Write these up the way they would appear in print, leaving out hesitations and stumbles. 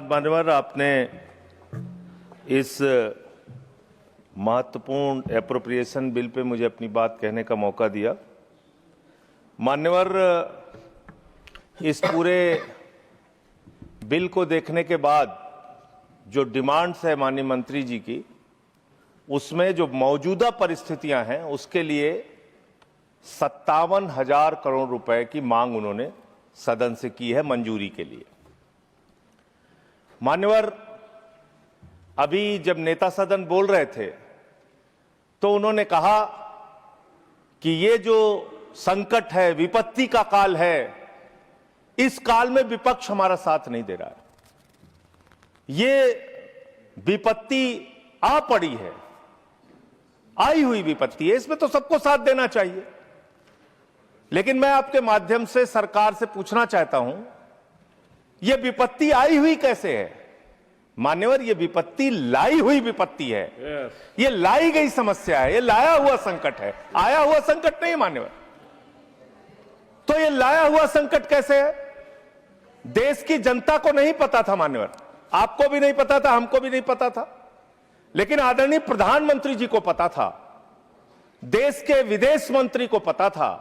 धन्यवाद मान्यवर, आपने इस महत्वपूर्ण एप्रोप्रिएशन बिल पे मुझे अपनी बात कहने का मौका दिया। मान्यवर, इस पूरे बिल को देखने के बाद जो डिमांड्स है माननीय मंत्री जी की, उसमें जो मौजूदा परिस्थितियां हैं उसके लिए 57,000 करोड़ रुपए की मांग उन्होंने सदन से की है मंजूरी के लिए। मान्यवर, अभी जब नेता सदन बोल रहे थे तो उन्होंने कहा कि ये जो संकट है, विपत्ति का काल है, इस काल में विपक्ष हमारा साथ नहीं दे रहा है। ये विपत्ति आ पड़ी है, आई हुई विपत्ति है, इसमें तो सबको साथ देना चाहिए। लेकिन मैं आपके माध्यम से सरकार से पूछना चाहता हूं, यह विपत्ति आई हुई कैसे है? मान्यवर, यह विपत्ति लाई हुई विपत्ति है। यह लाई गई समस्या है, यह लाया हुआ संकट है, आया हुआ संकट नहीं मान्यवर। तो यह लाया हुआ संकट कैसे है? देश की जनता को नहीं पता था मान्यवर, आपको भी नहीं पता था, हमको भी नहीं पता था, लेकिन आदरणीय प्रधानमंत्री जी को पता था, देश के विदेश मंत्री को पता था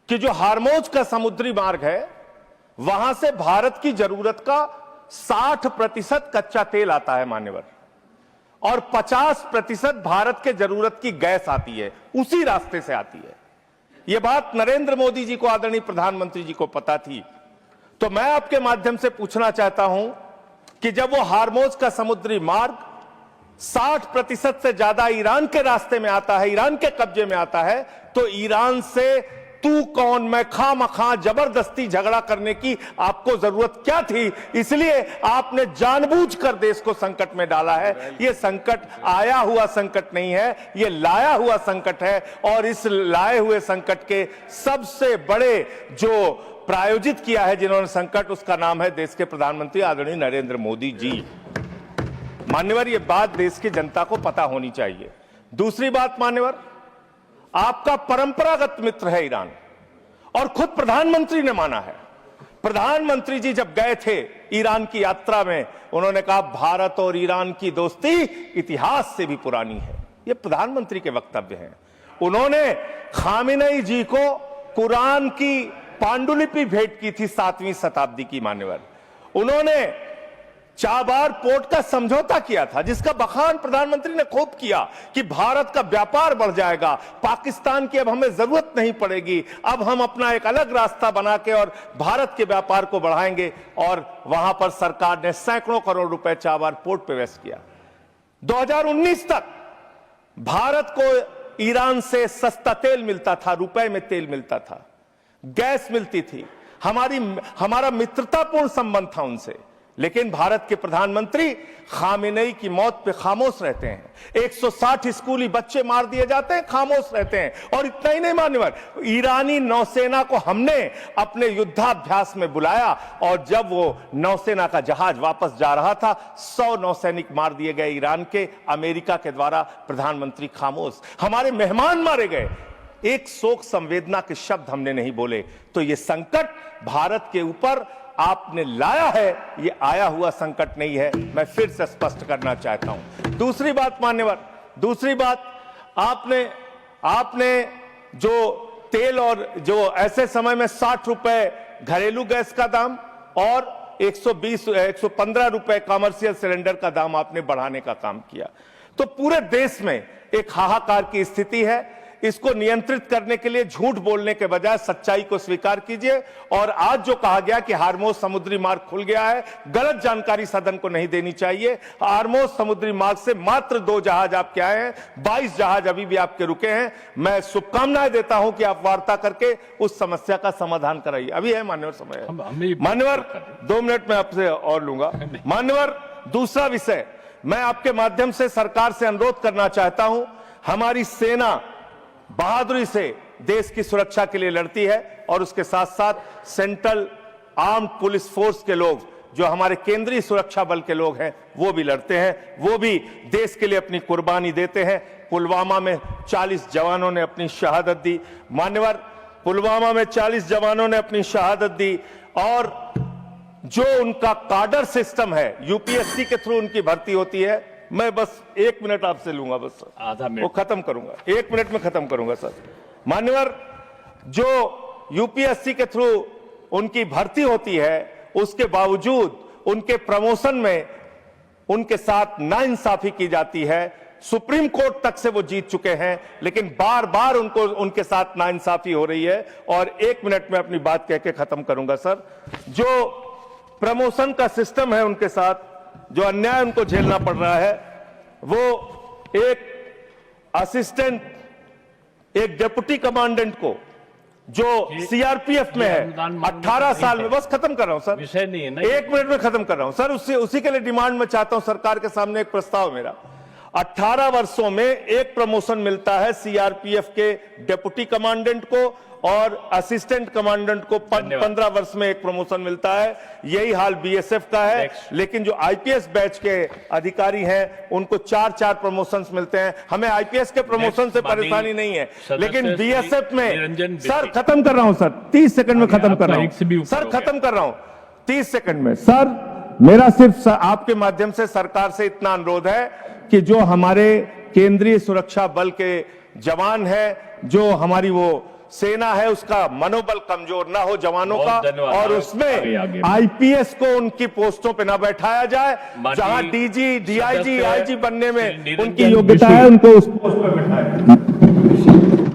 कि जो हार्मोज का समुद्री मार्ग है, वहां से भारत की जरूरत का 60% कच्चा तेल आता है मान्यवर, और 50% भारत के जरूरत की गैस आती है, उसी रास्ते से आती है। यह बात नरेंद्र मोदी जी को, आदरणीय प्रधानमंत्री जी को पता थी। तो मैं आपके माध्यम से पूछना चाहता हूं कि जब वो हार्मोज का समुद्री मार्ग 60% से ज्यादा ईरान के रास्ते में आता है, ईरान के कब्जे में आता है, तो ईरान से तू कौन मैं खामखा जबरदस्ती झगड़ा करने की आपको जरूरत क्या थी? इसलिए आपने जानबूझकर देश को संकट में डाला है। यह संकट आया हुआ संकट नहीं है, यह लाया हुआ संकट है, और इस लाए हुए संकट के सबसे बड़े जो प्रायोजित किया है जिन्होंने संकट, उसका नाम है देश के प्रधानमंत्री आदरणीय नरेंद्र मोदी जी। मान्यवर, यह बात देश की जनता को पता होनी चाहिए। दूसरी बात मान्यवर, आपका परंपरागत मित्र है ईरान, और खुद प्रधानमंत्री ने माना है। प्रधानमंत्री जी जब गए थे ईरान की यात्रा में, उन्होंने कहा भारत और ईरान की दोस्ती इतिहास से भी पुरानी है। यह प्रधानमंत्री के वक्तव्य हैं। उन्होंने खामेनेई जी को कुरान की पांडुलिपि भेंट की थी 7वीं शताब्दी की मान्यवर। उन्होंने चाबार पोर्ट का समझौता किया था, जिसका बखान प्रधानमंत्री ने खूब किया कि भारत का व्यापार बढ़ जाएगा, पाकिस्तान की अब हमें जरूरत नहीं पड़ेगी, अब हम अपना एक अलग रास्ता बना के और भारत के व्यापार को बढ़ाएंगे। और वहां पर सरकार ने सैकड़ों करोड़ रुपए चाबार पोर्ट पे वेस्ट किया। 2019 तक भारत को ईरान से सस्ता तेल मिलता था, रुपए में तेल मिलता था, गैस मिलती थी, हमारा मित्रतापूर्ण संबंध था उनसे। लेकिन भारत के प्रधानमंत्री खामेनेई की मौत पे खामोश रहते हैं। 160 स्कूली बच्चे मार दिए जाते हैं, खामोश रहते हैं। और इतना ही नहीं मान्यवर, ईरानी नौसेना को हमने अपने युद्धाभ्यास में बुलाया, और जब वो नौसेना का जहाज वापस जा रहा था, 100 नौसैनिक मार दिए गए ईरान के, अमेरिका के द्वारा। प्रधानमंत्री खामोश। हमारे मेहमान मारे गए, एक शोक संवेदना के शब्द हमने नहीं बोले। तो ये संकट भारत के ऊपर आपने लाया है, ये आया हुआ संकट नहीं है, मैं फिर से स्पष्ट करना चाहता हूं। दूसरी बात मान्यवर, दूसरी बात, आपने जो तेल और जो ऐसे समय में 60 रुपए घरेलू गैस का दाम और 115 रुपए कमर्शियल सिलेंडर का दाम आपने बढ़ाने का काम किया। तो पूरे देश में एक हाहाकार की स्थिति है। इसको नियंत्रित करने के लिए झूठ बोलने के बजाय सच्चाई को स्वीकार कीजिए। और आज जो कहा गया कि हार्मोज समुद्री मार्ग खुल गया है, गलत जानकारी सदन को नहीं देनी चाहिए। हार्मोज समुद्री मार्ग से मात्र 2 जहाज आपके आए हैं, 22 जहाज अभी भी आपके रुके हैं। मैं शुभकामनाएं देता हूं कि आप वार्ता करके उस समस्या का समाधान कराइए। अभी है मान्यवर समय, मान्यवर 2 मिनट में आपसे और लूंगा। मान्यवर, दूसरा विषय, मैं आपके माध्यम से सरकार से अनुरोध करना चाहता हूं। हमारी सेना बहादुरी से देश की सुरक्षा के लिए लड़ती है, और उसके साथ साथ सेंट्रल आर्म्ड पुलिस फोर्स के लोग, जो हमारे केंद्रीय सुरक्षा बल के लोग हैं, वो भी लड़ते हैं, वो भी देश के लिए अपनी कुर्बानी देते हैं। पुलवामा में 40 जवानों ने अपनी शहादत दी मान्यवर, पुलवामा में 40 जवानों ने अपनी शहादत दी। और जो उनका काडर सिस्टम है, यूपीएससी के थ्रू उनकी भर्ती होती है। मैं बस 1 मिनट आपसे लूंगा, बस आधा मिनट, वो खत्म करूंगा, 1 मिनट में खत्म करूंगा सर। मान्यवर, जो यूपीएससी के थ्रू उनकी भर्ती होती है, उसके बावजूद उनके प्रमोशन में उनके साथ नाइंसाफी की जाती है। सुप्रीम कोर्ट तक से वो जीत चुके हैं, लेकिन बार बार उनके साथ नाइंसाफी हो रही है। और 1 मिनट में अपनी बात कह के खत्म करूंगा सर। जो प्रमोशन का सिस्टम है उनके साथ, जो अन्याय उनको झेलना पड़ रहा है, वो एक असिस्टेंट, एक डिप्टी कमांडेंट को जो सीआरपीएफ में है, 18 साल में, बस खत्म कर रहा हूं सर, विषय नहीं है ना, 1 मिनट में खत्म कर रहा हूं सर। उसी के लिए डिमांड में चाहता हूं सरकार के सामने एक प्रस्ताव मेरा। 18 वर्षों में एक प्रमोशन मिलता है सीआरपीएफ के डिप्टी कमांडेंट को, और असिस्टेंट कमांडेंट को 15 वर्ष में एक प्रमोशन मिलता है। यही हाल बीएसएफ का है। लेकिन जो आईपीएस बैच के अधिकारी हैं, उनको 4-4 प्रमोशंस मिलते हैं। हमें आईपीएस के प्रमोशन से परेशानी नहीं है, लेकिन बीएसएफ में, सर खत्म कर रहा हूं सर, 30 सेकंड में खत्म कर रहा हूं सर, खत्म कर रहा हूं 30 सेकंड में सर। मेरा सिर्फ आपके माध्यम से सरकार से इतना अनुरोध है कि जो हमारे केंद्रीय सुरक्षा बल के जवान हैं, जो हमारी वो सेना है, उसका मनोबल कमजोर ना हो जवानों का, और उसमें आईपीएस को उनकी पोस्टों पे ना बैठाया जाए। जहां डीजी, डीआईजी, आईजी बनने में उनकी योग्यता है, उनको उस पोस्ट पर बैठाया।